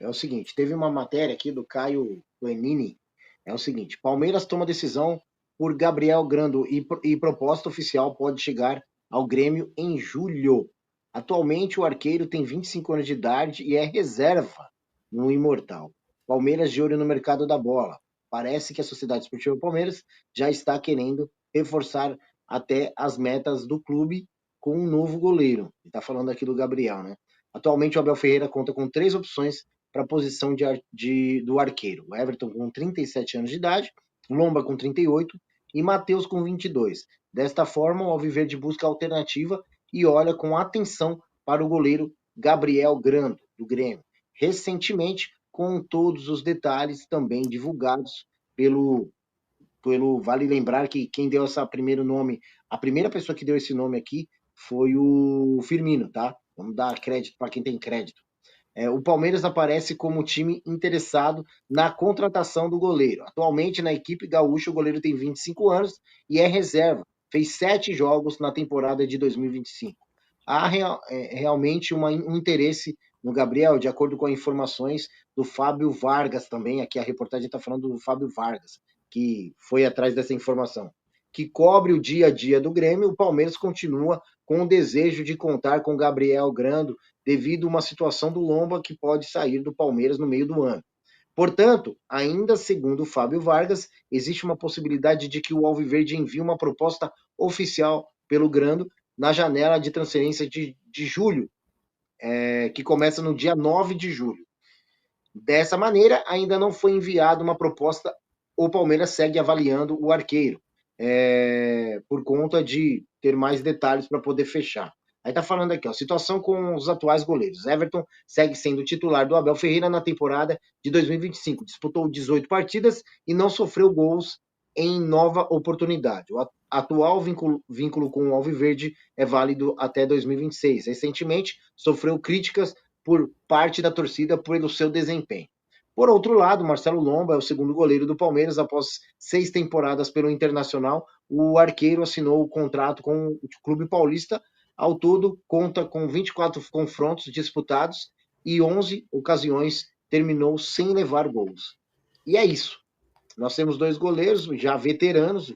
É o seguinte, teve uma matéria aqui do Caio Guenini, é o seguinte, Palmeiras toma decisão por Gabriel Grando e proposta oficial pode chegar ao Grêmio em julho. Atualmente o arqueiro tem 25 anos de idade e é reserva no Imortal. Palmeiras de olho no mercado da bola. Parece que a Sociedade Esportiva Palmeiras já está querendo reforçar até as metas do clube com um novo goleiro. Está falando aqui do Gabriel, né? Atualmente o Abel Ferreira conta com 3 opções para a posição do arqueiro. O Everton com 37 anos de idade, Lomba com 38 e Matheus com 22. Desta forma, o Alviverde busca alternativa e olha com atenção para o goleiro Gabriel Grando, do Grêmio. Recentemente, com todos os detalhes também divulgados vale lembrar que quem deu esse primeiro nome, a primeira pessoa que deu esse nome aqui foi o Firmino, tá? Vamos dar crédito para quem tem crédito. O Palmeiras aparece como time interessado na contratação do goleiro. Atualmente, na equipe gaúcha, o goleiro tem 25 anos e é reserva. Fez 7 jogos na temporada de 2025. Há realmente um interesse no Gabriel, de acordo com as informações do Fábio Vargas também. Aqui a reportagem está falando do Fábio Vargas, que foi atrás dessa informação. Que cobre o dia a dia do Grêmio, o Palmeiras continua com o desejo de contar com Gabriel Grando, devido a uma situação do Lomba que pode sair do Palmeiras no meio do ano. Portanto, ainda segundo o Fábio Vargas, existe uma possibilidade de que o Alviverde envie uma proposta oficial pelo Grando na janela de transferência de julho, que começa no dia 9 de julho. Dessa maneira, ainda não foi enviada uma proposta, o Palmeiras segue avaliando o arqueiro, por conta de ter mais detalhes para poder fechar. Aí tá falando aqui, ó, situação com os atuais goleiros. Everton segue sendo titular do Abel Ferreira na temporada de 2025. Disputou 18 partidas e não sofreu gols em nova oportunidade. O atual vínculo com o Alviverde é válido até 2026. Recentemente, sofreu críticas por parte da torcida pelo seu desempenho. Por outro lado, Marcelo Lomba é o segundo goleiro do Palmeiras. Após 6 temporadas pelo Internacional, o arqueiro assinou o contrato com o clube paulista. Ao todo, conta com 24 confrontos disputados e 11 ocasiões terminou sem levar gols. E é isso. Nós temos 2 goleiros já veteranos,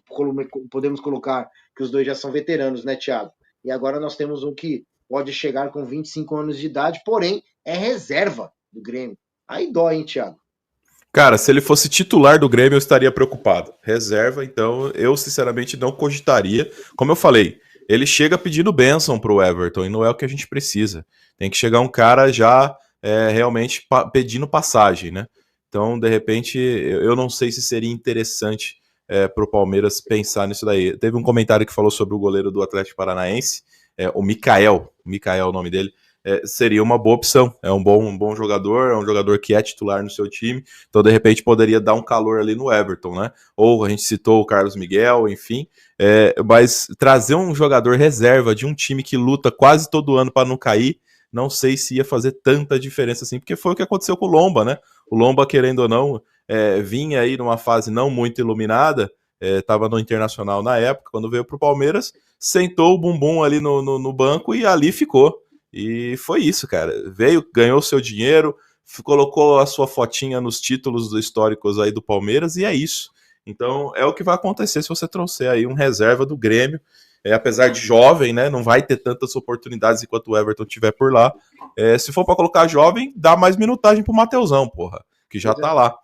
podemos colocar que os 2 já são veteranos, né, Thiago? E agora nós temos um que pode chegar com 25 anos de idade, porém é reserva do Grêmio. Aí dói, hein, Thiago? Cara, se ele fosse titular do Grêmio, eu estaria preocupado. Reserva, então, eu sinceramente não cogitaria. Como eu falei, ele chega pedindo bênção pro Everton e não é o que a gente precisa. Tem que chegar um cara já realmente pedindo passagem, né? Então, de repente, eu não sei se seria interessante pro Palmeiras pensar nisso daí. Teve um comentário que falou sobre o goleiro do Atlético Paranaense, o Mikael é o nome dele. Seria uma boa opção. É um bom jogador, é um jogador que é titular no seu time, então de repente poderia dar um calor ali no Everton, né? Ou a gente citou o Carlos Miguel, enfim, mas trazer um jogador reserva de um time que luta quase todo ano para não cair, não sei se ia fazer tanta diferença assim, porque foi o que aconteceu com o Lomba, né? O Lomba, querendo ou não, vinha aí numa fase não muito iluminada, estava no Internacional na época, quando veio para o Palmeiras, sentou o bumbum ali no banco e ali ficou. E foi isso, cara. Veio, ganhou seu dinheiro, colocou a sua fotinha nos títulos históricos aí do Palmeiras e é isso. Então é o que vai acontecer se você trouxer aí um reserva do Grêmio. Apesar de jovem, né? Não vai ter tantas oportunidades enquanto o Everton estiver por lá. Se for para colocar jovem, dá mais minutagem pro Mateusão, porra, que já tá lá.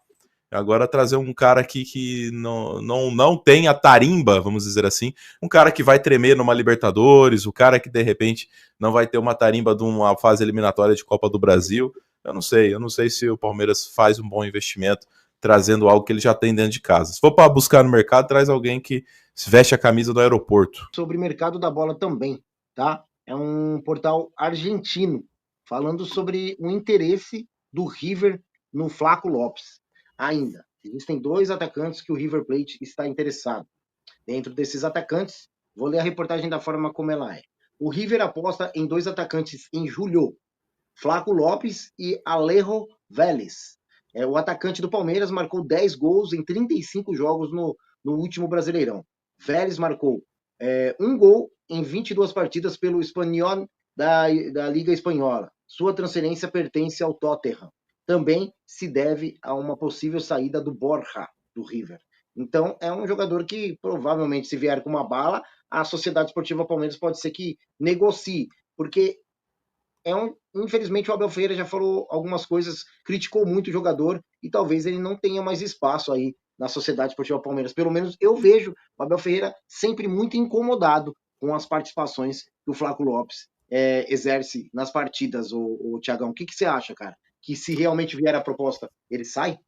Agora trazer um cara aqui que não tem a tarimba, vamos dizer assim, um cara que vai tremer numa Libertadores, o cara que de repente não vai ter uma tarimba de uma fase eliminatória de Copa do Brasil. Eu não sei se o Palmeiras faz um bom investimento trazendo algo que ele já tem dentro de casa. Se for para buscar no mercado, traz alguém que veste a camisa do aeroporto. Sobre o mercado da bola também, tá? É um portal argentino falando sobre o interesse do River no Flaco Lopes. Ainda, existem 2 atacantes que o River Plate está interessado. Dentro desses atacantes, vou ler a reportagem da forma como ela é. O River aposta em 2 atacantes em julho, Flaco Lopes e Alejo Vélez. O atacante do Palmeiras marcou 10 gols em 35 jogos no último Brasileirão. Vélez marcou 1 gol em 22 partidas pelo Espanyol da Liga Espanhola. Sua transferência pertence ao Tottenham. também se deve a uma possível saída do Borja, do River. Então, é um jogador que provavelmente, se vier com uma bala, a Sociedade Esportiva Palmeiras pode ser que negocie, porque infelizmente o Abel Ferreira já falou algumas coisas, criticou muito o jogador e talvez ele não tenha mais espaço aí na Sociedade Esportiva Palmeiras. Pelo menos eu vejo o Abel Ferreira sempre muito incomodado com as participações que o Flaco Lopes exerce nas partidas, o Thiagão. O que você acha, cara? Que se realmente vier a proposta, ele sai?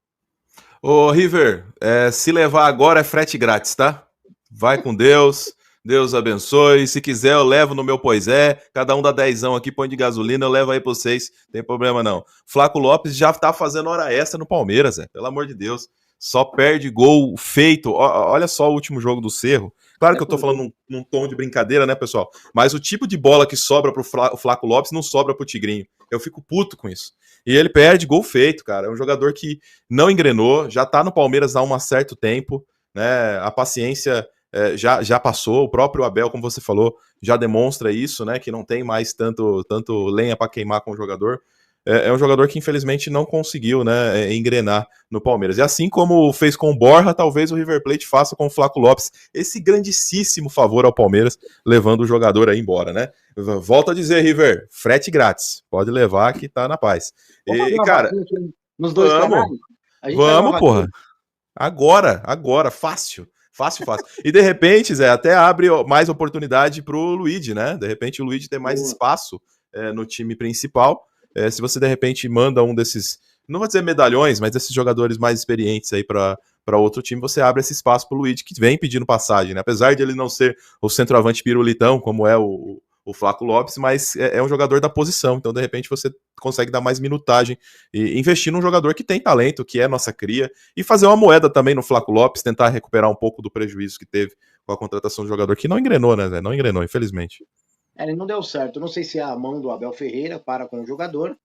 Ô, River, se levar agora é frete grátis, tá? Vai com Deus, Deus abençoe. Se quiser, eu levo no meu Pois é. Cada um dá dezão aqui, põe de gasolina, eu levo aí pra vocês. Tem problema não. Flaco Lopes já tá fazendo hora extra no Palmeiras, pelo amor de Deus. Só perde gol feito. Olha só o último jogo do Cerro. Claro que eu tô falando num tom de brincadeira, né, pessoal? Mas o tipo de bola que sobra pro Flaco Lopes não sobra pro Tigrinho. Eu fico puto com isso. E ele perde gol feito, cara. É um jogador que não engrenou, já tá no Palmeiras há um certo tempo, né? A paciência já passou. O próprio Abel, como você falou, já demonstra isso, né? Que não tem mais tanto lenha para queimar com o jogador. É um jogador que infelizmente não conseguiu, né, engrenar no Palmeiras. E assim como fez com o Borja, talvez o River Plate faça com o Flaco Lopes esse grandíssimo favor ao Palmeiras, levando o jogador aí embora, né? Volto a dizer, River, frete grátis. Pode levar que tá na paz. Vamos E, cara, nos dois canais? vamos, porra. Agora, fácil. Fácil. E de repente, Zé, até abre mais oportunidade pro Luigi, né? De repente o Luigi tem mais espaço no time principal. Se você de repente manda um desses, não vou dizer medalhões, mas desses jogadores mais experientes aí para outro time, você abre esse espaço pro Luigi, que vem pedindo passagem, né? Apesar de ele não ser o centroavante pirulitão, como é o Flaco Lopes, mas é um jogador da posição, então de repente você consegue dar mais minutagem e investir num jogador que tem talento, que é nossa cria, e fazer uma moeda também no Flaco Lopes, tentar recuperar um pouco do prejuízo que teve com a contratação do jogador, que não engrenou, né, Zé? Não engrenou, infelizmente. Ele não deu certo. Não sei se é a mão do Abel Ferreira para com o jogador,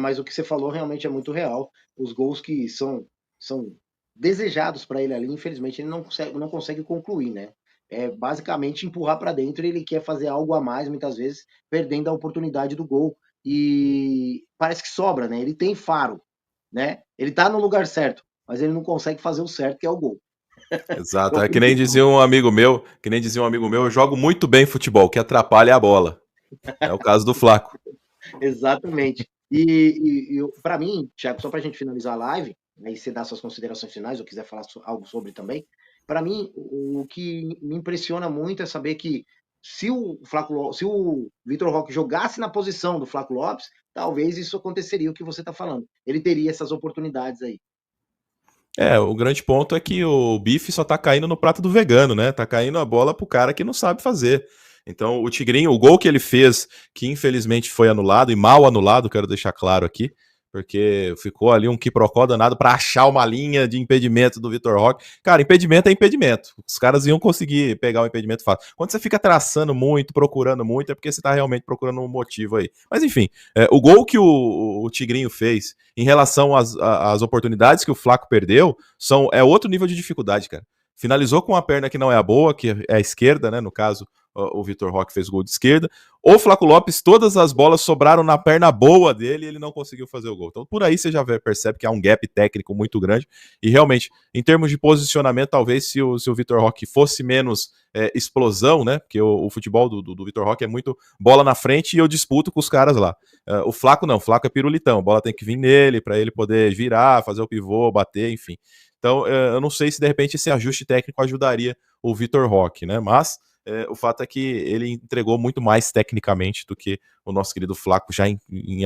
mas o que você falou realmente é muito real. Os gols que são desejados para ele ali, infelizmente, ele não consegue concluir, né? É basicamente empurrar para dentro, ele quer fazer algo a mais, muitas vezes, perdendo a oportunidade do gol. E parece que sobra, né? Ele tem faro, né? Ele tá no lugar certo, mas ele não consegue fazer o certo, que é o gol. Exato, é que nem dizia um amigo meu, eu jogo muito bem futebol, que atrapalha é a bola. É o caso do Flaco. Exatamente. E para mim, Thiago, só para a gente finalizar a live, aí você dá suas considerações finais, ou quiser falar algo sobre também, para mim, o que me impressiona muito é saber que se o Vitor Roque jogasse na posição do Flaco Lopes, talvez isso aconteceria o que você está falando. Ele teria essas oportunidades aí. O grande ponto é que o bife só tá caindo no prato do vegano, né? Tá caindo a bola pro cara que não sabe fazer. Então, o Tigrinho, o gol que ele fez, que infelizmente foi anulado, e mal anulado, quero deixar claro aqui, porque ficou ali um quiprocó danado para achar uma linha de impedimento do Vitor Roque. Cara, impedimento é impedimento. Os caras iam conseguir pegar o impedimento fácil. Quando você fica traçando muito, procurando muito, é porque você tá realmente procurando um motivo aí. Mas enfim, o gol que o Tigrinho fez em relação às oportunidades que o Flaco perdeu é outro nível de dificuldade, cara. Finalizou com uma perna que não é a boa, que é a esquerda, né? No caso, o Vitor Roque fez gol de esquerda. O Flaco Lopes, todas as bolas sobraram na perna boa dele e ele não conseguiu fazer o gol. Então, por aí você já percebe que há um gap técnico muito grande. E realmente, em termos de posicionamento, talvez se o Vitor Roque fosse menos explosão, né? Porque o futebol do Vitor Roque é muito bola na frente e eu disputo com os caras lá. O Flaco não, o Flaco é pirulitão. A bola tem que vir nele para ele poder virar, fazer o pivô, bater, enfim. Então, eu não sei se de repente esse ajuste técnico ajudaria o Vitor Roque, né? Mas o fato é que ele entregou muito mais tecnicamente do que o nosso querido Flaco já em